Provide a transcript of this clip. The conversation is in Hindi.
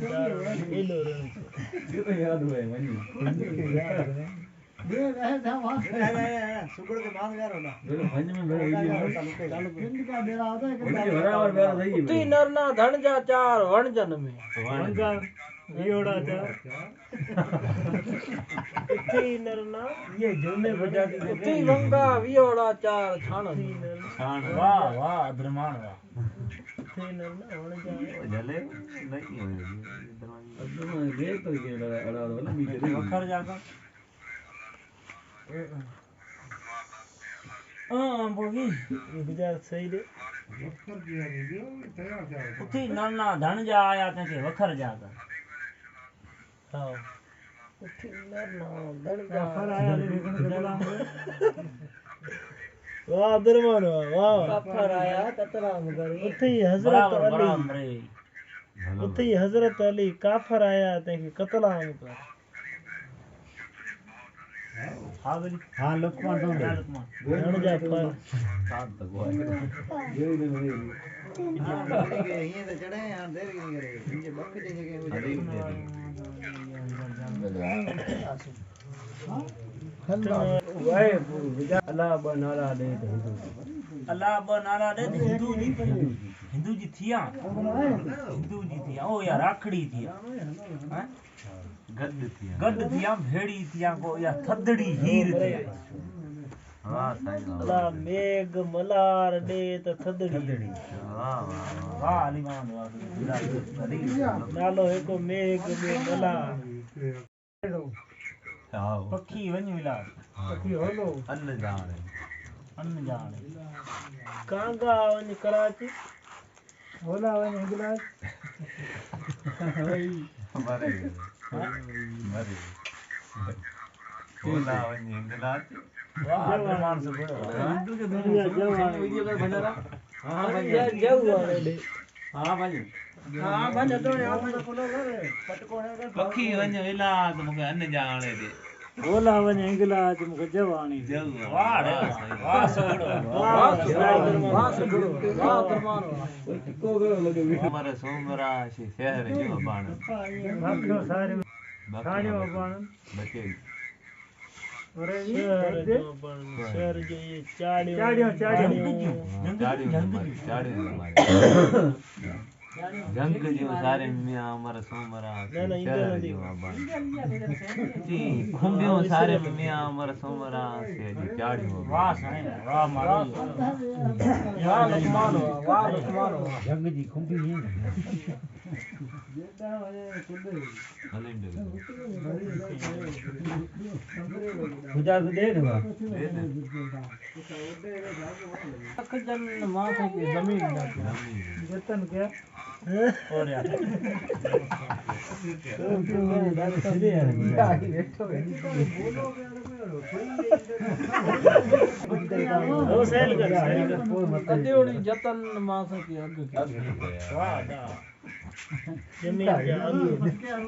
ये तो याद हुआ है मनी दे रहे थे वहां सुगड़ के मान गया रोना बोलो भंज में मेरा वीडियो हिंद का बेड़ा होता है मुझे बराबर मेरा सही है उठी नरना धन जा चार वण जन में वणजा वियोड़ा चार उठी नरना ये जुम्मे गुजराती उठी वंगा वियोड़ा चार छाण शान वाह वाह अद्रमान वाह उठी नरना वण जा जले नहीं हो अद्रमान देख तो ये अड़ा वाला भी करे वखर जाकर बोगी गुजरात सही दे उठी नरना धन जा आया थे वखर जाकर हां उठी नरना धन जा वखर आया वाह अब्दुरमान वाह कफर आया कतराम करे उठी हजरत अली उठी हजरत अली काफर आया ते कतलाम कर हां लुकमान तो लुकमान धन जा पर साथ तक हुआ ये नहीं नहीं ये तो चढ़े यहां देर की नहीं करे इनके बक के जगह अल्लाह बनारा दे अल्लाह बनारा दे हिंदू जी थिया ओ या राखड़ी थिया हैं गड थिया भेड़ी थिया को या थदड़ी हीर थिया वाह साईं अल्लाह मेघ मलार दे त थदड़ी वाह वाह वाह अली मान वाह नालो एको मेघ में मलार आओ पखी वञ मिला पखी होलो अन्न जाने कांगा वन कराची होला वन इंग्लैंड मरे मरे बोला वनी इंगलात वाह अब्दुरमान से बड़ो हिंदू के दुनिया जवान वीडियो का बनारा हां भाई जाऊ वाले दे हां भाई हां बन तो यहां पे खोलो रे पटको है पखी वनी इलाज मुके अन्न जाने दे होला वन इंग्लैंड मुके जवानी वाह वाह सगड़ो वाह अब्दुरमान को करो लगे हमारे सोमरा शहर जो बाण बाकी सारे सारे बाण बचे शहर जो ये चाड़ियों चाड़ी हमारे जंग जो सारे मियां हमारा सोमरा शहर जो बाण जी खुंबियों सारे मियां हमारा सोमरा से जी चाड़ी हो वाह साईं वाह मारो वाह लुकमान जंग जी खुंबी है हलेंडे गुजरात देख बा जन माथे की जमीन जतन क्या और यार वो सेल कर कदेड़ी जतन माथे की अग की वाह जमीन के अग